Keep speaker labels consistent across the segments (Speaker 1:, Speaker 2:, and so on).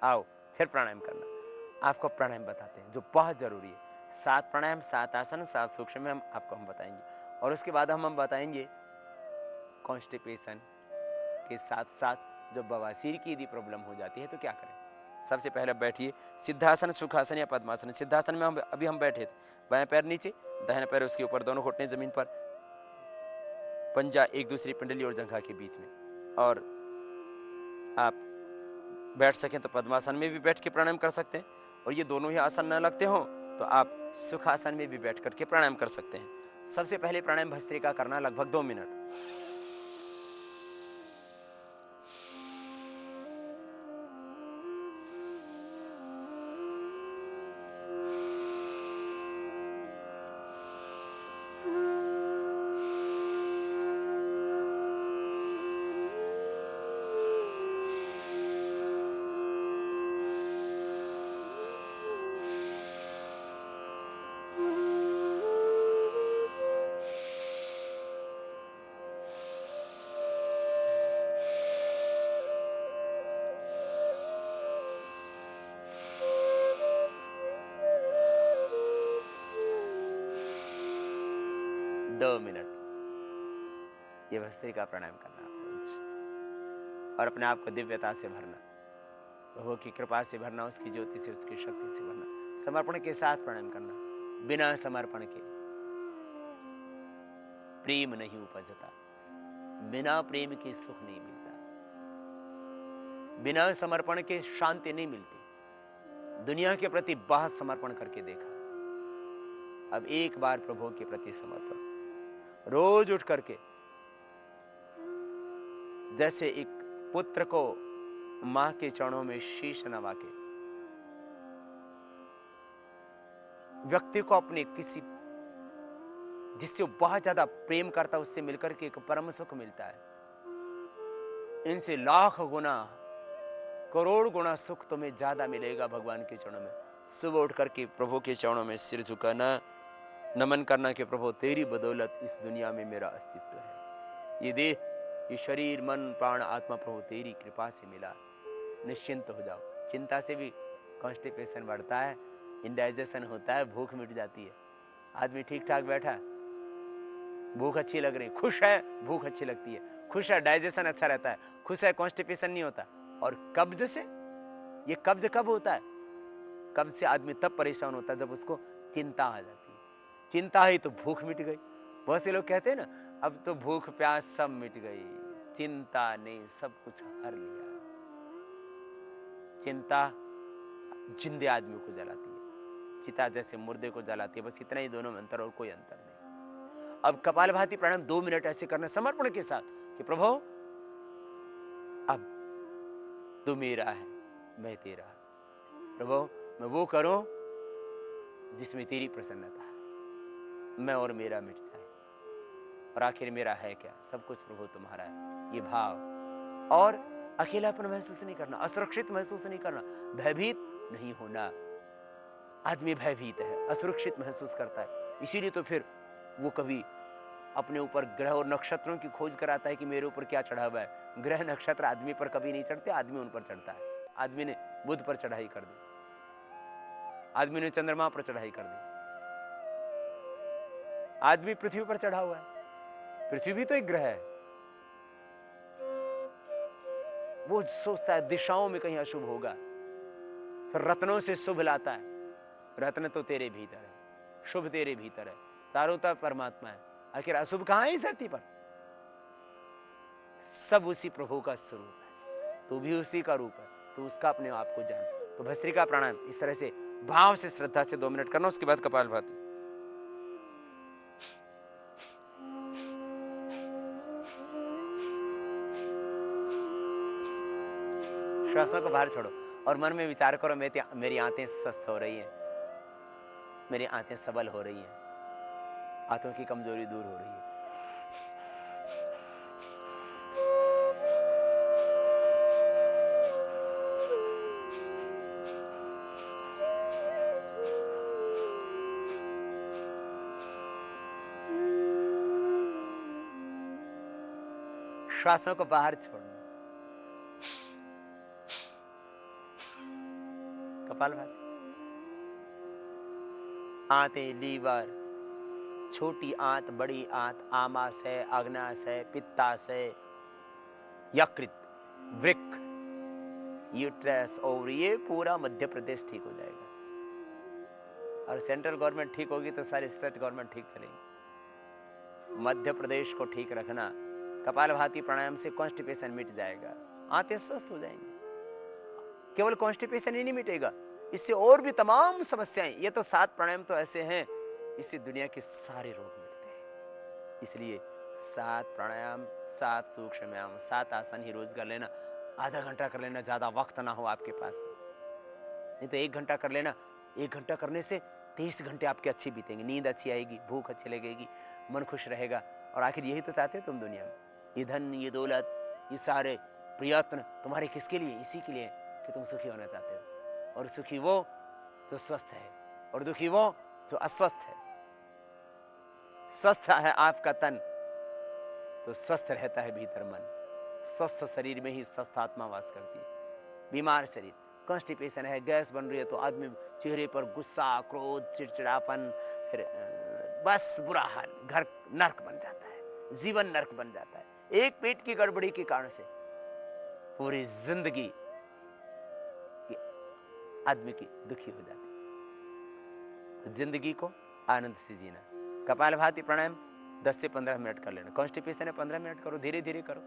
Speaker 1: आओ फिर प्राणायाम करना। आपको प्राणायाम बताते हैं जो बहुत जरूरी है। 7 प्राणायाम, 7 आसन, 7 सूक्ष्म हम आपको बताएंगे। और उसके बाद हम बताएंगे कॉन्स्टिपेशन के साथ साथ जो बवासीर की यदि प्रॉब्लम हो जाती है तो क्या करें। सबसे पहले बैठिए, सिद्धासन, सुखासन या पद्मासन। सिद्धासन में अभी हम बैठे थे, बाएं पैर नीचे, दाहिने पैर उसके ऊपर, दोनों घुटने जमीन पर, पंजा एक दूसरी पिंडली और जंघा के बीच में। और आप बैठ सकें तो पद्मासन में भी बैठ के प्राणायाम कर सकते हैं, और ये दोनों ही आसन न लगते हो तो आप सुखासन में भी बैठ करके प्राणायाम कर सकते हैं। सबसे पहले प्राणायाम भस्त्रिका करना लगभग 2 मिनट। दो मिनट ये भस्त्रिका प्राणायाम करना आप रोज, और अपने आप को दिव्यता से भरना, प्रभु की कृपा से भरना, उसकी ज्योति से, उसकी शक्ति से भरना। समर्पण के साथ प्राणायाम करना। बिना समर्पण के प्रेम नहीं उपजता, बिना प्रेम के सुख नहीं मिलता, बिना समर्पण के शांति नहीं मिलती। दुनिया के प्रति बहुत समर्पण करके देखा, अब एक बार प्रभु के प्रति समर्पण, रोज उठ करके जैसे एक पुत्र को मां के चरणों में शीश नवा के व्यक्ति को अपने किसी जिससे वो बहुत ज्यादा प्रेम करता है उससे मिलकर के एक परम सुख मिलता है। इनसे लाख गुना, करोड़ गुना सुख तुम्हें ज्यादा मिलेगा भगवान के चरणों में। सुबह उठ करके प्रभु के चरणों में सिर झुकाना, नमन करना कि प्रभु तेरी बदौलत इस दुनिया में मेरा अस्तित्व है। ये देह, ये शरीर, मन, प्राण, आत्मा प्रभु तेरी कृपा से मिला। निश्चिंत हो जाओ। चिंता से भी कॉन्स्टिपेशन बढ़ता है, इंडाइजेशन होता है, भूख मिट जाती है। आदमी ठीक ठाक बैठा है, भूख अच्छी लग रही, खुश है, भूख अच्छी लगती है, खुश है, डाइजेशन अच्छा रहता है, खुश है, कॉन्स्टिपेशन नहीं होता। और कब्ज से, ये कब्ज कब होता है? कब्ज से आदमी तब परेशान होता है जब उसको चिंता आ जाती है। चिंता है तो भूख मिट गई। बहुत से लोग कहते हैं ना, अब तो भूख प्यास सब मिट गई, चिंता ने सब कुछ हर लिया। चिंता जिंदे आदमी को जलाती है, चिता जैसे मुर्दे को जलाती है। बस इतना ही दोनों में अंतर, और कोई अंतर नहीं। अब कपालभाति प्राणायाम 2 मिनट ऐसे करना समर्पण के साथ कि प्रभु अब तू मेरा है, मैं तेरा। प्रभु मैं वो करूं जिसमें तेरी प्रसन्नता है, मैं और मेरा मिट जाए, और आखिर मेरा है क्या, सब कुछ प्रभु तुम्हारा है, ये भाव। और अकेलापन महसूस नहीं करना, असुरक्षित महसूस नहीं करना, भयभीत नहीं होना। आदमी भयभीत है, असुरक्षित महसूस करता है, इसीलिए तो फिर वो कभी अपने ऊपर ग्रह और नक्षत्रों की खोज कराता है कि मेरे ऊपर क्या चढ़ा हुआ है। ग्रह नक्षत्र आदमी पर कभी नहीं चढ़ते, आदमी उन पर चढ़ता है। आदमी ने बुध पर चढ़ाई कर दी, आदमी ने चंद्रमा पर चढ़ाई कर दी, आदमी पृथ्वी पर चढ़ा हुआ है। पृथ्वी भी तो एक ग्रह है। वो सोचता है दिशाओं में कहीं अशुभ होगा, फिर रत्नों से शुभ लाता है। रत्न तो तेरे भीतर है, शुभ तेरे भीतर है, चारों तरफ परमात्मा है, आखिर अशुभ कहां है इस धरती पर? सब उसी प्रभु का स्वरूप है, तू भी उसी का रूप है, तू उसका अपने आप को जान। तो भस्त्रिका प्राणायाम इस तरह से भाव से, श्रद्धा से 2 मिनट करना। उसके बाद कपालभाति। श्वासों को बाहर छोड़ो और मन में विचार करो, मेरी आंतें स्वस्थ हो रही हैं, मेरी आंतें सबल हो रही हैं, आंतों की कमजोरी दूर हो रही है। श्वासों को बाहर छोड़ना, कपालभाति। आंतें, लीवर, छोटी आंत, बड़ी आंत, आमाशय, अग्नाशय, पित्ताशय, यकृत, वृक्क, यूट्रस, ओवरी, ये पूरा मध्य प्रदेश ठीक हो जाएगा। और सेंट्रल गवर्नमेंट ठीक होगी तो सारी स्टेट गवर्नमेंट ठीक चलेगी। मध्य प्रदेश को ठीक रखना, कपालभाति प्राणायाम से कॉन्स्टिपेशन मिट जाएगा, आंतें स्वस्थ हो जाएंगी। केवल कॉन्स्टिपेशन ही नहीं मिटेगा, इससे और भी तमाम समस्याएं, ये तो 7 प्राणायाम तो ऐसे हैं, इससे दुनिया के सारे रोग मिटते हैं। इसलिए 7 प्राणायाम, 7 सूक्ष्म व्यायाम, 7 आसन ही रोज कर लेना। आधा घंटा कर लेना, ज्यादा वक्त ना हो आपके पास नहीं तो 1 घंटा कर लेना। 1 घंटा करने से 30 घंटे आपके अच्छे बीतेंगे, नींद अच्छी आएगी, भूख अच्छी लगेगी, मन खुश रहेगा। और आखिर यही तो चाहते हो तुम दुनिया में, ये धन, ये दौलत, ये सारे प्रयत्न तुम्हारे किसके लिए? इसी के लिए कि तुम सुखी होना चाहते हो। और सुखी वो जो स्वस्थ है, और दुखी वो जो अस्वस्थ है। स्वस्थ है आपका तन तो स्वस्थ रहता है भीतर मन। स्वस्थ शरीर में ही स्वस्थ आत्मा वास करती है। बीमार शरीर, कॉन्स्टिपेशन है, गैस बन रही है तो आदमी चेहरे पर गुस्सा, क्रोध, चिड़चिड़ापन, फिर बस बुरा हाल, घर नर्क बन जाता है, जीवन नर्क बन जाता है। एक पेट की गड़बड़ी के कारण से पूरी जिंदगी आदमी की दुखी हो जाती है। जिंदगी को आनंद से जीना। कपालभाति प्राणायाम 10 से 15 मिनट कर लेना। कॉन्स्टिपेशन है 15 मिनट करो, धीरे धीरे करो।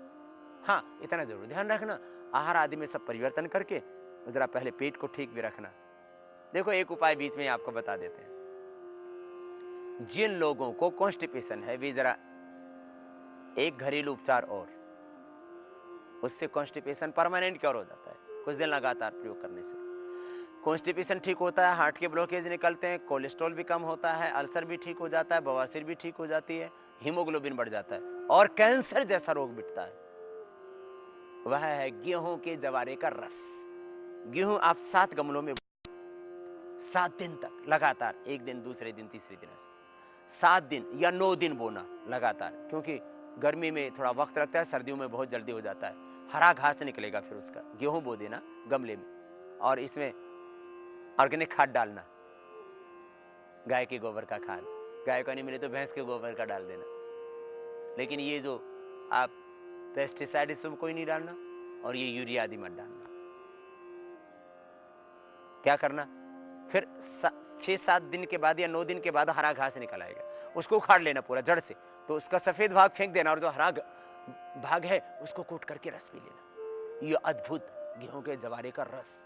Speaker 1: हाँ, इतना जरूर ध्यान रखना, आहार आदि में सब परिवर्तन करके जरा पहले पेट को ठीक भी रखना। देखो एक उपाय बीच में आपको बता देते हैं। जिन लोगों को कॉन्स्टिपेशन है वे जरा एक घरेलू उपचार और, उससे कॉन्स्टिपेशन परमानेंट क्योर हो जाता है कुछ दिन लगातार प्रयोग करने से। कॉन्स्टिपेशन ठीक होता है, हार्ट के ब्लॉकेज निकलते हैं, कोलेस्ट्रॉल भी कम होता है, अल्सर भी ठीक हो जाता है, बवासीर भी ठीक हो जाती है, हीमोग्लोबिन बढ़ जाता है और कैंसर जैसा रोग मिटता है। वह है गेहूं के जवारे का रस। गेहूं आप 7 गमलों में 7 दिन तक लगातार, एक दिन, दूसरे दिन, तीसरे दिन, 7 दिन या 9 दिन बोना लगातार, क्योंकि गर्मी में थोड़ा वक्त लगता है, सर्दियों में बहुत जल्दी हो जाता है। हरा घास निकलेगा फिर उसका। गेहूं बो देना गमले में, और इसमें ऑर्गेनिक खाद डालना, गाय के गोबर का खाद, गाय का नहीं मिले तो भैंस के गोबर का डाल देना। लेकिन ये जो आप पेस्टिसाइड सब कोई नहीं डालना, और ये यूरिया आदि मत डालना। क्या करना, फिर 6-7 दिन के बाद या 9 दिन के बाद हरा घास निकल आएगा, उसको उखाड़ लेना पूरा जड़ से, तो उसका सफेद भाग फेंक देना, और जो हरा भाग है उसको कूट करके रस पी लेना। ये अद्भुत गेहूं के जवारे का रस,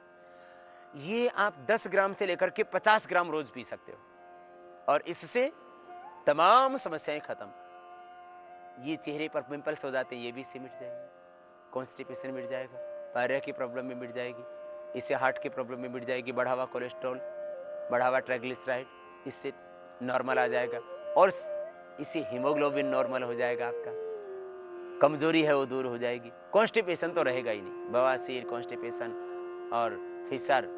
Speaker 1: ये आप 10 ग्राम से लेकर के 50 ग्राम रोज पी सकते हो, और इससे तमाम समस्याएं खत्म। ये चेहरे पर पिंपल्स हो जाते हैं, ये भी इससे मिट जाएंगे। कॉन्स्टिपेशन मिट जाएगा, पायरिया की प्रॉब्लम में मिट जाएगी, इससे हार्ट की प्रॉब्लम में मिट जाएगी, बढ़ा हुआ कोलेस्ट्रॉल, बढ़ा हुआ ट्राइग्लिसराइड इससे नॉर्मल आ जाएगा, और इससे हीमोग्लोबिन नॉर्मल हो जाएगा, आपका कमजोरी है वो दूर हो जाएगी। कॉन्स्टिपेशन तो रहेगा ही नहीं, बवासीर, कॉन्स्टिपेशन और फिशर,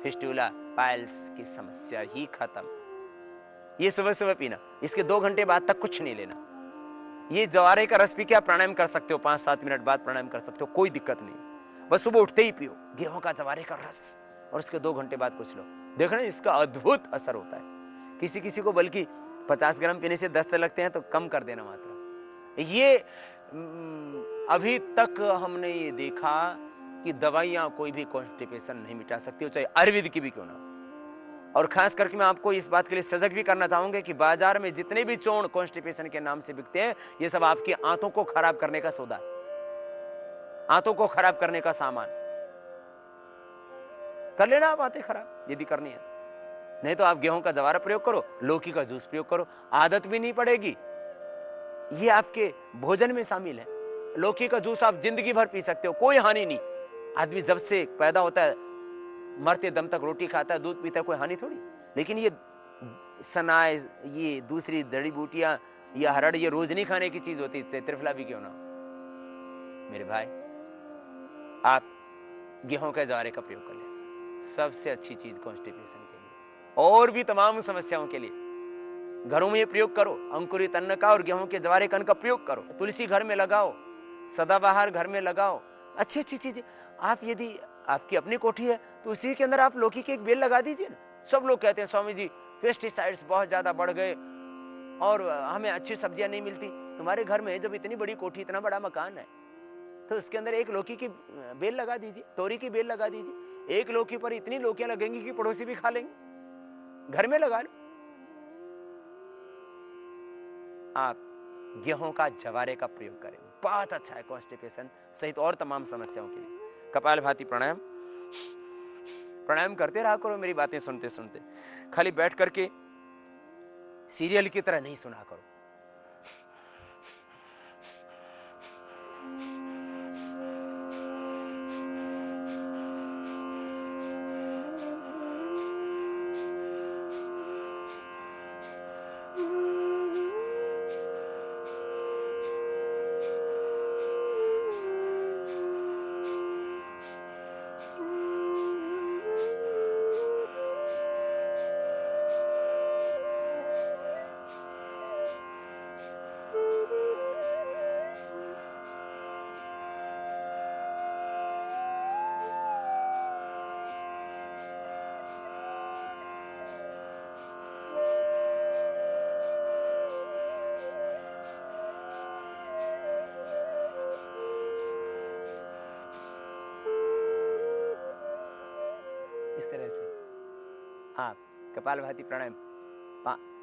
Speaker 1: फिस्टुला, पाइल्स की समस्या ही खत्म। ये सुबह सुबह पीना, इसके 2 घंटे बाद तक कुछ नहीं लेना। ये जवारे का रस पी के आप प्राणायाम कर सकते हो, 5-7 मिनट बाद प्राणायाम कर सकते हो, कोई दिक्कत नहीं। बस सुबह उठते ही पियो गेहूं का जवारे का रस, और उसके 2 घंटे बाद कुछ लो, देखना इसका अद्भुत असर होता है। किसी किसी को बल्कि 50 ग्राम पीने से दस्त लगते हैं तो कम कर देना मात्रा। ये अभी तक हमने ये देखा कि दवाइयां कोई भी कॉन्स्टिपेशन नहीं मिटा सकती, चाहे आयुर्वेद की भी क्यों ना। और खास करके मैं आपको इस बात के लिए सजग भी करना चाहूंगा कि बाजार में जितने भी चूर्ण कॉन्स्टिपेशन के नाम से बिकते हैं, ये सब आपकी आंतों को खराब करने का सौदा है, आंतों को खराब करने का सामान। कर लेना आप आंतें खराब यदि करनी है, नहीं तो आप गेहूं का जवारा प्रयोग करो, लौकी का जूस प्रयोग करो, आदत भी नहीं पड़ेगी, ये आपके भोजन में शामिल है। लौकी का जूस आप जिंदगी भर पी सकते हो, कोई हानि नहीं। आदमी जब से पैदा होता है मरते दम तक रोटी खाता है, दूध पीता है, कोई हानि थोड़ी। लेकिन ये सनाए, ये दूसरी जड़ी बूटियां या हरड़, ये रोज नहीं खाने की चीज होती, त्रिफला भी क्यों ना। मेरे भाई, आप गेहूं के जवारे का प्रयोग कर लें, सबसे अच्छी चीज कॉन्स्टिपेशन के लिए और भी तमाम समस्याओं के लिए। घरों में ये प्रयोग करो, अंकुरित अन्न का और गेहूं के जवारे का अन्न का प्रयोग करो। तुलसी घर में लगाओ, सदाबहार घर में लगाओ, अच्छी अच्छी चीजें। आप यदि आपकी अपनी कोठी है तो उसी के अंदर आप लौकी की एक बेल लगा दीजिए ना। सब लोग कहते हैं स्वामी जी पेस्टिसाइड्स बहुत ज्यादा बढ़ गए और हमें अच्छी सब्जियां नहीं मिलती। तुम्हारे घर में जब इतनी बड़ी कोठी, इतना बड़ा मकान है, तो उसके अंदर एक लौकी की बेल लगा दीजिए, तोरी की बेल लगा दीजिए। एक लौकी पर इतनी लौकियां लगेंगी कि पड़ोसी भी खा लेंगे। घर में लगा लो। आप गेहूं का, जवारे का प्रयोग करें, बहुत अच्छा है कॉन्स्टिपेशन सहित और तमाम समस्याओं के लिए। कपालभाति प्राणायाम प्राणायाम करते रहा करो, मेरी बातें सुनते सुनते। खाली बैठ करके सीरियल की तरह नहीं सुना करो। इस तरह से आप कपालभाति प्राणायाम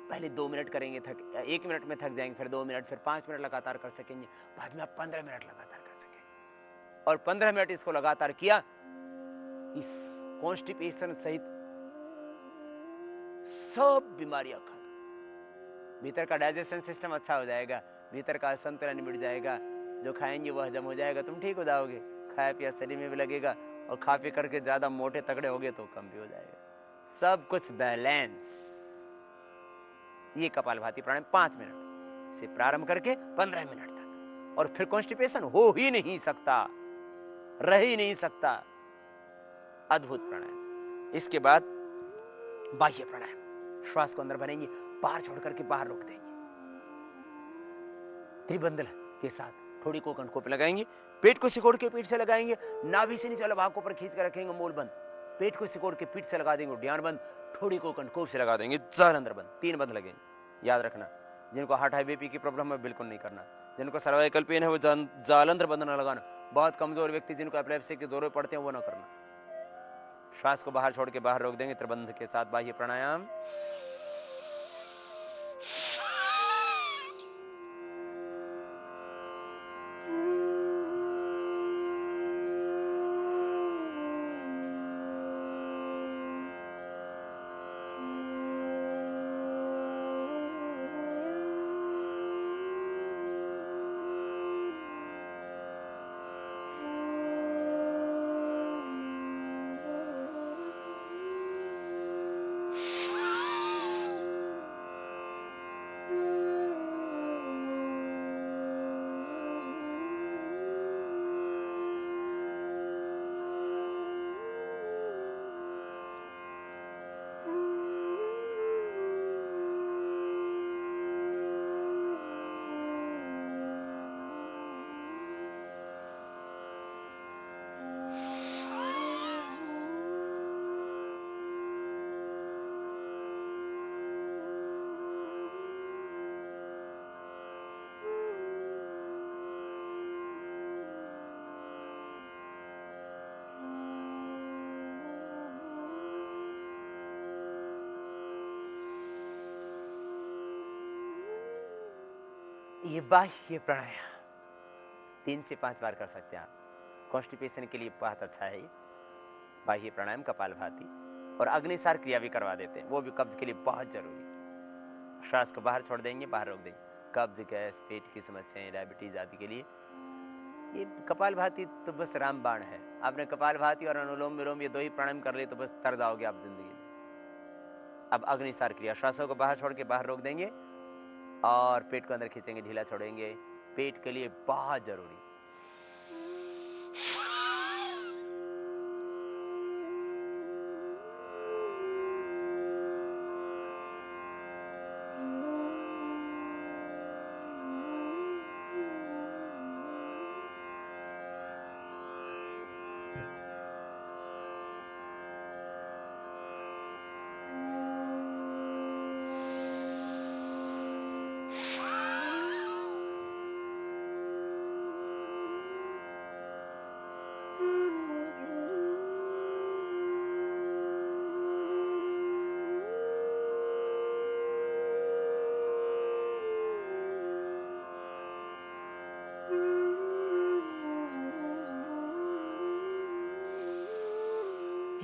Speaker 1: पहले 2 मिनट करेंगे, 1 मिनट में थक जाएंगे, फिर 2 मिनट, फिर 5 मिनट लगातार कर सकेंगे, बाद में आप 15 मिनट लगातार कर सकेंगे। और 15 मिनट इसको लगातार किया, इस कॉन्स्टिपेशन सहित सब बीमारियां खत्म। भीतर का डाइजेशन सिस्टम अच्छा हो जाएगा, भीतर का संतुलन मिट जाएगा, जो खाएंगे वो हजम हो जाएगा, तुम ठीक हो जाओगे, खाया पिया शरीर में भी लगेगा, और खा पी करके ज्यादा मोटे तगड़े होगे तो कम भी हो जाएगा, सब कुछ बैलेंस। ये कपालभाति प्राणायाम 5 मिनट से प्रारंभ करके 15 मिनट तक, और फिर कॉन्स्टिपेशन हो ही नहीं सकता, रह ही नहीं सकता। अद्भुत प्राणायाम। इसके बाद बाह्य प्राणायाम, श्वास को अंदर भरेंगे, बाहर छोड़ करके बाहर रोक देंगे। त्रिबंध के साथ थोड़ी को कंठों पे लगाएंगे, पेट को सिकोड़ के पीठ से लगाएंगे, नाभि से नीचे वाला भाग को ऊपर खींच कर रखेंगे, मूल बंद। पेट को सिकोड़ के पीठ से लगा देंगे, उद्यान बंद। थोड़ी को कंठकोप से लगा देंगे, जाल अंदर बंद। 3 बंद लगेंगे। याद रखना, जिनको हार्ट हाई बीपी की प्रॉब्लम है बिल्कुल नहीं करना, जिनको सर्वाइकल पेन है वो जाल अंदर बंद ना लगाना, बहुत कमजोर व्यक्ति जिनको एपिलेप्सी के दौरे पड़ते हैं वो ना करना। श्वास को बाहर छोड़ के बाहर रोक देंगे त्रिबंध के साथ। बाह्य प्राणायाम। ये बाह्य प्राणायाम 3 से 5 बार कर सकते हैं आप। कॉन्स्टिपेशन के लिए बहुत अच्छा है ये बाह्य प्राणायाम, कपालभाति। और अग्निसार क्रिया भी करवा देते हैं, वो भी कब्ज के लिए बहुत जरूरी है। श्वास को बाहर छोड़ देंगे, बाहर रोक देंगे। कब्ज, गैस, पेट की समस्याएं, डायबिटीज आदि के लिए ये कपालभाति तो बस रामबाण है। आपने कपालभाति और अनुलोम विलोम ये 2 ही प्राणायाम कर लिए तो बस तर जाओगे आप जिंदगी में। अब अग्निसार क्रिया, श्वासों को बाहर छोड़ के बाहर रोक देंगे और पेट को अंदर खींचेंगे, ढीला छोड़ेंगे। पेट के लिए बहुत जरूरी।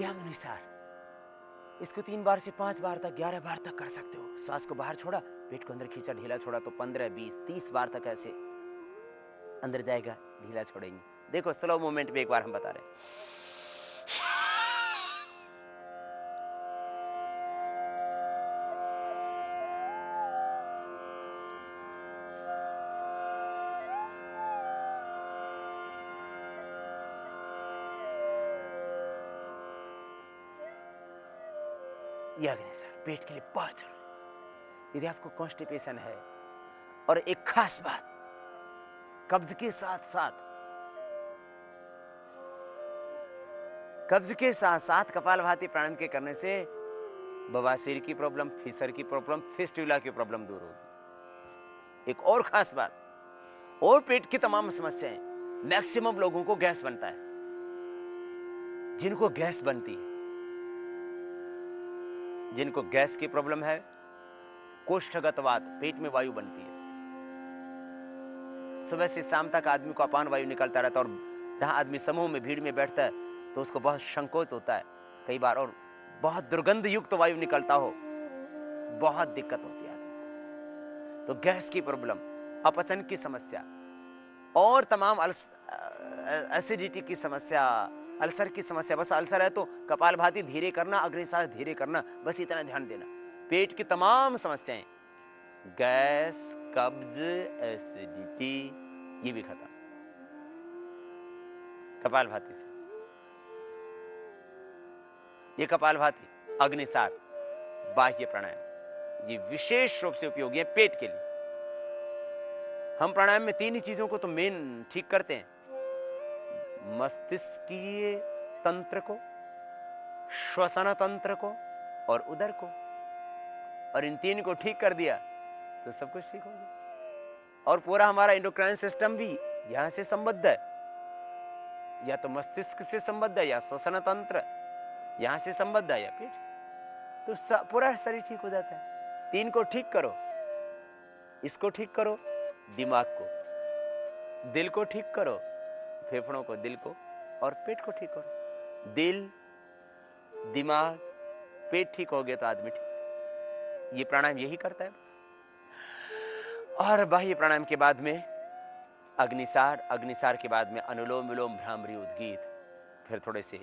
Speaker 1: अनुसार इसको 3 बार से 5 बार तक 11 बार तक कर सकते हो। सांस को बाहर छोड़ा, पेट को अंदर खींचा, ढीला छोड़ा तो 15, 20, 30 बार तक ऐसे अंदर जाएगा, ढीला छोड़ेंगे। देखो स्लो मूवमेंट में एक बार हम बता रहे हैं। ये अग्निसार पेट के लिए बहुत जरूरी है। यदि आपको कॉन्स्टिपेशन है, और एक खास बात, कब्ज के साथ साथ कपालभाति प्राणायाम के करने से बवासीर की प्रॉब्लम, फिशर की प्रॉब्लम, फिस्टुला की प्रॉब्लम दूर होगी। एक और खास बात, और पेट की तमाम समस्याएं, मैक्सिमम लोगों को गैस बनता है। जिनको गैस बनती है, जिनको गैस की प्रॉब्लम है, कोष्ठगत वात, पेट में वायु बनती है, सुबह से शाम तक आदमी को अपान वायु निकलता रहता है, और जहां आदमी समूह में भीड़ में बैठता है तो उसको बहुत संकोच होता है कई बार, और बहुत दुर्गंध युक्त वायु निकलता हो, बहुत दिक्कत होती है आदमी। तो गैस की प्रॉब्लम, अपचन की समस्या, और तमाम एसिडिटी की समस्या, अल्सर की समस्या, बस अल्सर है तो कपालभाति धीरे करना, अग्निसार धीरे करना, बस इतना ध्यान देना। पेट की तमाम समस्याएं, गैस, कब्ज, एसिडिटी, ये भी खत्म कपालभाति से। ये कपालभाति, अग्निसार, बाह्य प्राणायाम, ये विशेष रूप से उपयोगी है पेट के लिए। हम प्राणायाम में 3 ही चीजों को तो मेन ठीक करते हैं, मस्तिष्कीय तंत्र को, श्वसन तंत्र को, और उदर को। और इन 3 को ठीक कर दिया तो सब कुछ ठीक हो गया। और पूरा हमारा एंडोक्राइन सिस्टम भी यहां से संबद्ध है, या तो मस्तिष्क से संबद्ध है, या श्वसन तंत्र यहां से संबद्ध है, या पेट से, तो पूरा शरीर ठीक हो जाता है। 3 को ठीक करो, इसको ठीक करो, दिमाग को, दिल को ठीक करो, फेफड़ों को, दिल को, और पेट को ठीक करो। दिल, दिमाग, पेट ठीक हो गया तो आदमी ठीक। ये प्राणायाम यही करता है बस। और बाह्य प्राणायाम के बाद में अग्निसार, अग्निसार के बाद में अनुलोम विलोम, भ्रामरी, उद्गीत, फिर थोड़े से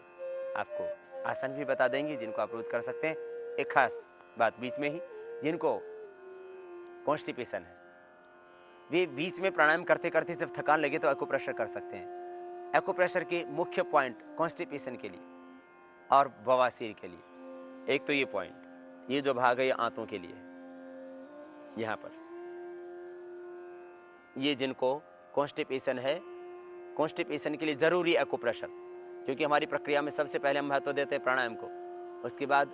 Speaker 1: आपको आसन भी बता देंगे जिनको आप रोज कर सकते हैं। एक खास बात बीच में ही, जिनको कॉन्स्टिपेशन है, वे बीच में प्राणायाम करते करते जब थकान लगे तो एक्यूप्रेशर कर सकते हैं। एक्यूप्रेशर के मुख्य पॉइंट कॉन्स्टिपेशन के लिए और बवासीर के लिए, एक तो ये पॉइंट, ये जो भाग है ये आंतों के लिए, यहां पर ये जिनको कॉन्स्टिपेशन है, कॉन्स्टिपेशन के लिए जरूरी एक्यूप्रेशर, क्योंकि हमारी प्रक्रिया में सबसे पहले हम महत्व देते हैं प्राणायाम को, उसके बाद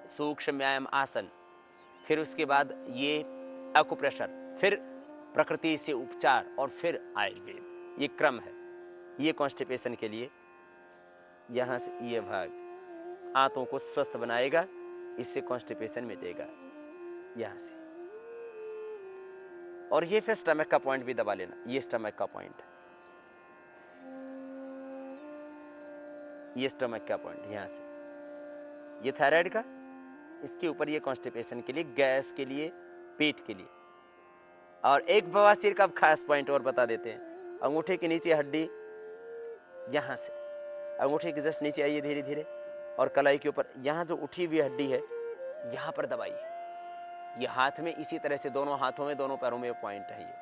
Speaker 1: सूक्ष्म व्यायाम आसन, फिर उसके बाद ये एक्यूप्रेशर, फिर प्रकृति से उपचार, और फिर आयुर्वेद। ये क्रम है। ये कॉन्स्टिपेशन के लिए यहां से ये भाग आंतों को स्वस्थ बनाएगा, इससे कॉन्स्टिपेशन मिटेगा यहां से। और ये फिर स्टमक का पॉइंट भी दबा लेना, ये स्टमक का पॉइंट, ये स्टमक का पॉइंट यहां से, ये थायराइड का, इसके ऊपर ये कॉन्स्टिपेशन के लिए, गैस के लिए, पेट के लिए। और एक बवासीर का खास पॉइंट और बता देते हैं, अंगूठे के नीचे हड्डी, यहां से अंगूठे के जस्ट नीचे आइए धीरे धीरे, और कलाई के ऊपर यहां जो उठी हुई हड्डी है यहां पर दबाइए। ये हाथ में इसी तरह से, दोनों हाथों में, दोनों पैरों में पॉइंट है। ये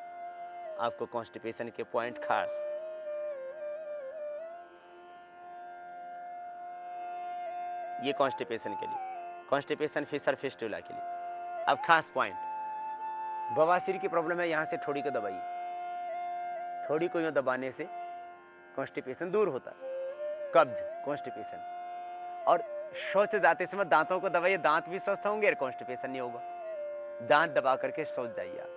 Speaker 1: आपको कॉन्स्टिपेशन के पॉइंट खास, ये कॉन्स्टिपेशन के लिए, कॉन्स्टिपेशन फिशर फिस्टुला के लिए। अब खास पॉइंट, बवासीर की प्रॉब्लम है, यहां से ठोड़ी को दबाइए, ठोड़ी को यूं दबाने से कॉन्स्टिपेशन दूर होता है, कब्ज, कॉन्स्टिपेशन। और शौच जाते समय दांतों को दबाइए, दांत भी स्वस्थ होंगे और कॉन्स्टिपेशन नहीं होगा। दांत दबा करके शौच जाइए आप।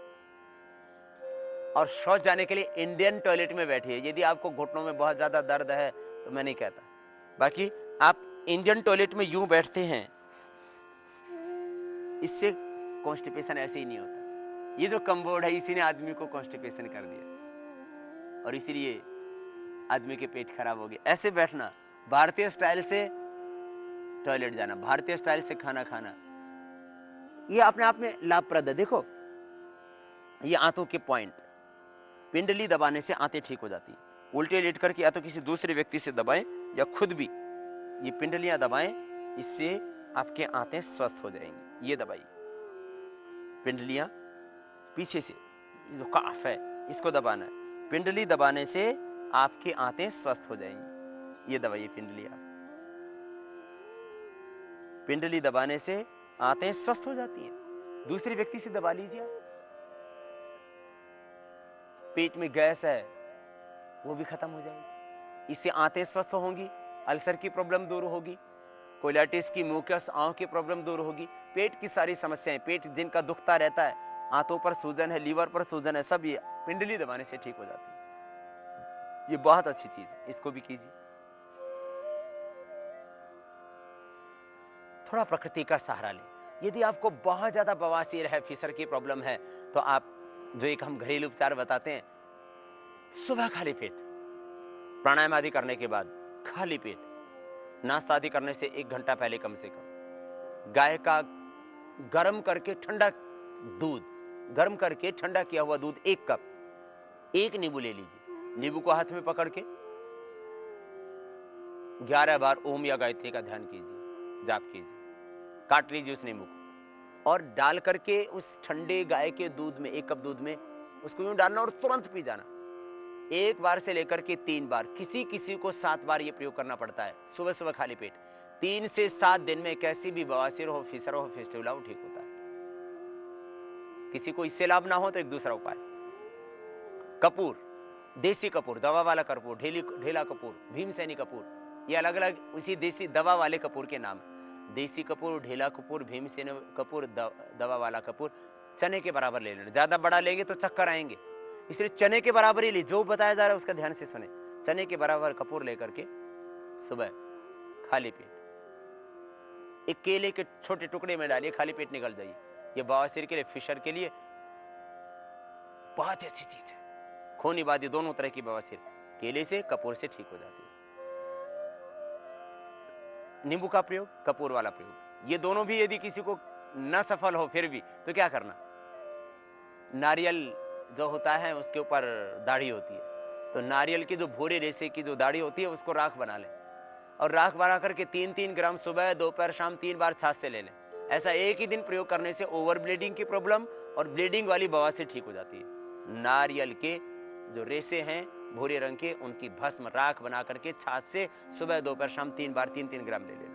Speaker 1: और शौच जाने के लिए इंडियन टॉयलेट में बैठिए। यदि आपको घुटनों में बहुत ज्यादा दर्द है तो मैं नहीं कहता, बाकी आप इंडियन टॉयलेट में यूं बैठते हैं, इससे कॉन्स्टिपेशन ऐसे ही नहीं होता। ये जो कमबोर्ड है इसी ने आदमी को कॉन्स्टिपेशन कर दिया, और इसीलिए आदमी के पेट खराब हो गया। ऐसे बैठना, भारतीय स्टाइल से टॉयलेट जाना, भारतीय स्टाइल से खाना खाना, ये अपने आप में लाभप्रद है। देखो ये आंतों के पॉइंट, पिंडली दबाने से आंतें ठीक हो जाती है। उल्टे लेट करके या तो किसी दूसरे व्यक्ति से दबाएं या खुद भी ये पिंडलियां दबाएं, इससे आपके आंतें स्वस्थ हो जाएंगी। ये दबाइए पिंडलियां पीछे से, जो काफ है इसको दबाना है, पिंडली दबाने से आपकी आंतें स्वस्थ हो जाएंगी। ये दबाइए पिंडलियां, पिंडली दबाने से आंतें स्वस्थ हो जाती हैं। दूसरे व्यक्ति से दबा लीजिए आप। पेट में गैस है वो भी खत्म हो जाएगी, इससे आंतें स्वस्थ होंगी, अल्सर की प्रॉब्लम दूर होगी, कोलाइटिस की, मुकस, आंख की प्रॉब्लम दूर होगी, पेट की सारी समस्याएं, पेट जिनका दुखता रहता है, आंतों पर सूजन है, लीवर पर सूजन है, सब ये पिंडली दबाने से ठीक हो जाती है। ये बहुत अच्छी चीज है, इसको भी कीजिए। थोड़ा प्रकृति का सहारा लें। यदि आपको बहुत ज्यादा बवासीर है, फिशर की प्रॉब्लम है, तो आप जो एक हम घरेलू उपचार बताते हैं, सुबह खाली पेट प्राणायाम आदि करने के बाद खाली पेट नाश्ता आदि करने से 1 घंटा पहले कम से कम गाय का गर्म करके ठंडा दूध, गर्म करके ठंडा किया हुआ दूध 1 कप, 1 नींबू ले लीजिए, नींबू को हाथ में पकड़ के 11 बार ओम या गायत्री का ध्यान कीजिए, जाप कीजिए, काट लीजिए उस नींबू को और डाल करके उस ठंडे गाय के दूध में, 1 कप दूध में उसको यूं डालना और तुरंत पी जाना। 1 बार से लेकर के 3 बार, किसी किसी को 7 बार ये प्रयोग करना पड़ता है, सुबह सुबह खाली पेट। 3 से 7 दिन में कैसी भी बवासीर हो, फिशर हो, फिस्टुला हो, ठीक होता है। किसी को इससे लाभ ना हो तो एक दूसरा उपाय, कपूर, देसी कपूर, दवा वाला कपूर, ढेला कपूर, भीमसेनी कपूर, ये अलग अलग उसी देसी दवा वाले कपूर के नाम। देसी कपूर, ढेला कपूर, भीमसेनी कपूर, दवा वाला कपूर चने के बराबर ले लेना। ज्यादा बड़ा लेंगे तो चक्कर आएंगे, इसलिए चने के बराबर ही ले, जो बताया जा रहा है उसका ध्यान से सुने। चने के बराबर कपूर लेकर के सुबह खाली पेट एक केले के छोटे टुकड़े में डालिए, खाली पेट निकल जाइए। ये बवासीर के लिए, फिशर के लिए बहुत ही अच्छी चीज है। खूनी बादी दोनों तरह की बवासीर केले से, कपूर से ठीक हो जाती है। नींबू का प्रयोग, कपूर वाला प्रयोग, ये दोनों भी यदि किसी को न सफल हो फिर भी तो क्या करना, नारियल जो होता है उसके ऊपर दाढ़ी होती है, तो नारियल की जो भूरे रेशे की जो दाढ़ी होती है उसको राख बना लें और राख बना करके 3-3 ग्राम सुबह, दोपहर, शाम 3 बार छाछ से ले लें। ऐसा एक ही दिन प्रयोग करने से ओवर ब्लीडिंग की प्रॉब्लम और ब्लीडिंग वाली बवासीर ठीक हो जाती है। नारियल के जो रेशे हैं भूरे रंग के, उनकी भस्म राख बना करके छाछ से सुबह, दोपहर, शाम 3 बार 3-3 ग्राम ले लेना।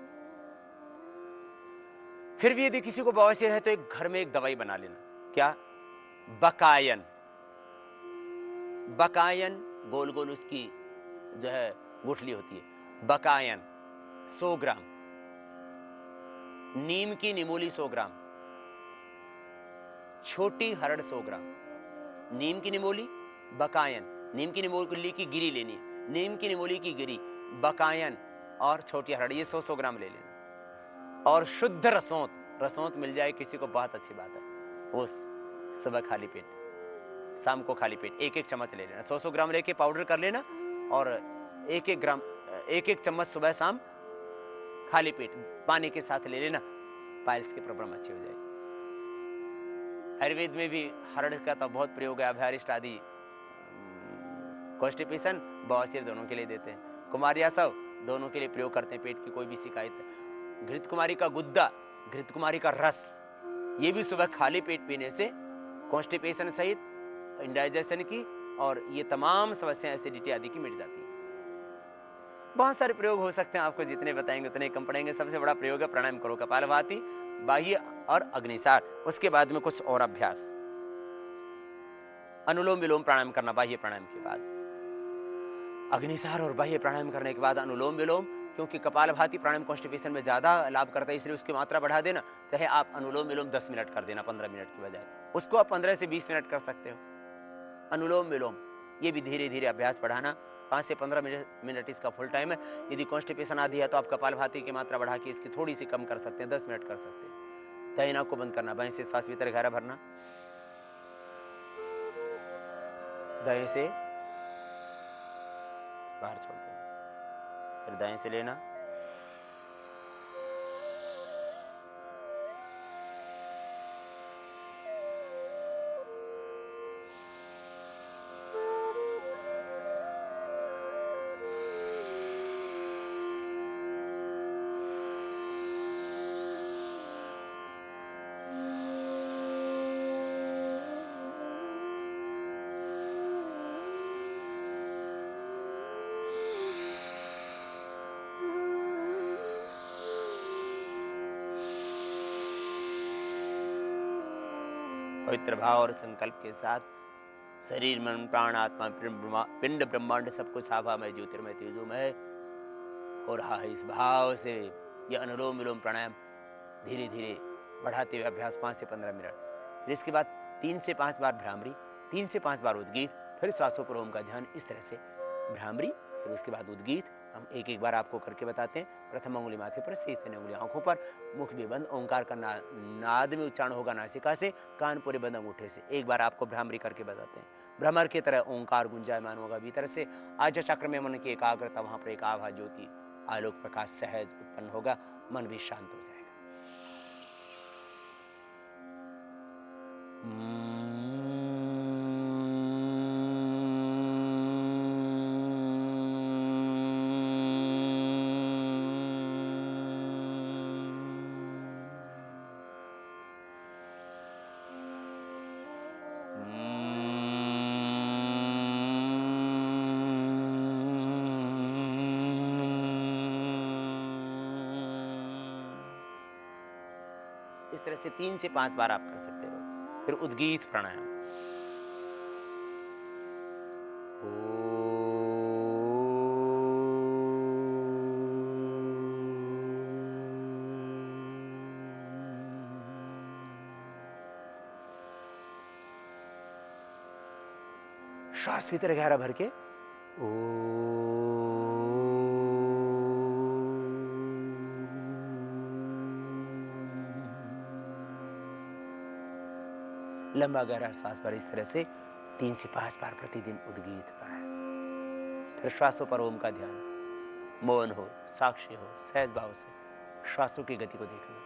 Speaker 1: फिर भी यदि किसी को बवासीर है तो एक घर में एक दवाई बना लेना। क्या? बकायन। बकायन गोल गोल उसकी जो है गुठली होती है, बकायन 100 ग्राम, नीम की निमोली 100 ग्राम, छोटी हरड़ 100 ग्राम, नीम की निमोली, बकायन, नीम की निमोली की गिरी लेनी है, नीम की निमोली की गिरी, बकायन और छोटी हरड़, ये 100-100 ग्राम ले लेना। और शुद्ध रसोंत, रसोंत मिल जाए किसी को बहुत अच्छी बात है, वो सुबह खाली पेट, शाम को खाली पेट 1-1 चम्मच ले लेना। 100-100 ग्राम लेके पाउडर कर लेना और 1-1 ग्राम, 1-1 चम्मच सुबह शाम खाली पेट पानी के साथ ले लेना, पाइल्स की प्रॉब्लम अच्छी हो जाएगी। आयुर्वेद में भी हरड़ का तो बहुत प्रयोग है, अभ्यारिष्ट आदि, कॉन्स्टिपेशन, बवासीर दोनों के लिए देते हैं। कुमारियासव दोनों के लिए प्रयोग करते हैं, पेट की कोई भी शिकायत है। घृत कुमारी का गुद्दा, घृत कुमारी का रस, ये भी सुबह खाली पेट पीने से कॉन्स्टिपेशन सहित इंडाइजेशन की और ये तमाम समस्याएं एसिडिटी आदि की मिट जाती है। बहुत सारे प्रयोग हो सकते हैं, आपको जितने बताएंगे उतने कम पड़ेंगे। सबसे बड़ा प्रयोग है प्राणायाम करो, कपालभाति, बाह्य और अग्निसार। उसके बाद में कुछ और अभ्यास, अनुलोम विलोम प्राणायाम करना बाह्य प्राणायाम के बाद, अग्निसार और बाह्य प्राणायाम करने के बाद अनुलोम विलोम, क्योंकि कपालभाति प्राणायाम कॉन्स्टिपेशन में ज्यादा लाभ करता है, इसलिए उसकी मात्रा बढ़ा देना। चाहे आप अनुलोम विलोम 10 मिनट कर देना 15 मिनट की बजाय, उसको आप 15 से 20 मिनट कर सकते हो। अनुलोम विलोम ये भी धीरे धीरे अभ्यास बढ़ाना, 5 से 15 मिनट इसका फुल टाइम है। यदि कॉन्स्टिपेशन आदि है तो आप कपालभाति की मात्रा बढ़ा के इसकी थोड़ी सी कम कर सकते हैं, 10 मिनट कर सकते हैं। दाहिने नाक को बंद करना, बाएं से श्वास भीतर गहरा भरना, दाएं से बाहर छोड़ देना, फिर दाएं से लेना, पवित्र भाव और संकल्प के साथ शरीर मन प्राण आत्मा पिंड ब्रह्मांड सब कुछ आभामय ज्योतिर्मय तेजोमय हो रहा है। इस भाव से ये अनुलोम विलोम प्राणायाम धीरे धीरे बढ़ाते हुए अभ्यास 5 से 15 मिनट, फिर इसके बाद 3 से 5 बार भ्रामरी, 3 से 5 बार उद्गीत, फिर श्वासों पर ओम का ध्यान। इस तरह से भ्रामरी, फिर उसके बाद उद्गीत। हम एक एक बार आपको करके बताते हैं। प्रथम अंगुली माथे पर, शेष 3 अंगुली आंखों पर, मुख भी बंद। ओंकार का नाद में उच्चारण होगा नासिका से, कान पूरे बंद अंगूठे से। एक बार आपको भ्रामरी करके बताते हैं। भ्रमर की तरह ओंकार गुंजायमान होगा भीतर से। आज चक्र में मन की एकाग्रता, वहां पर एक आभा ज्योति आलोक प्रकाश सहज उत्पन्न होगा, मन भी शांत हो जाएगा। इस तरह से 3 से 5 बार आप कर सकते हो। फिर उद्गीत प्राणायाम। श्वास भीतर गहरा भर के लंबा गहरा श्वास पर। इस तरह से 3 से 5 बार प्रतिदिन उद्गीत प्राणायाम। फिर श्वासों पर ओम का ध्यान, मौन हो, साक्षी हो, सहज भाव से श्वासों की गति को देखना।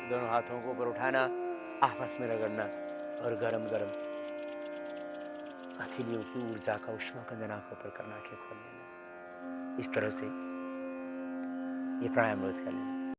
Speaker 1: दोनों हाथों को ऊपर उठाना, आपस में रगड़ना और गरम गरम हथेलियों की ऊर्जा का उष्मा कंदन आंखों पर करना, आंखें खोल लेना। इस तरह से ये प्राणायाम रोज कर लेना।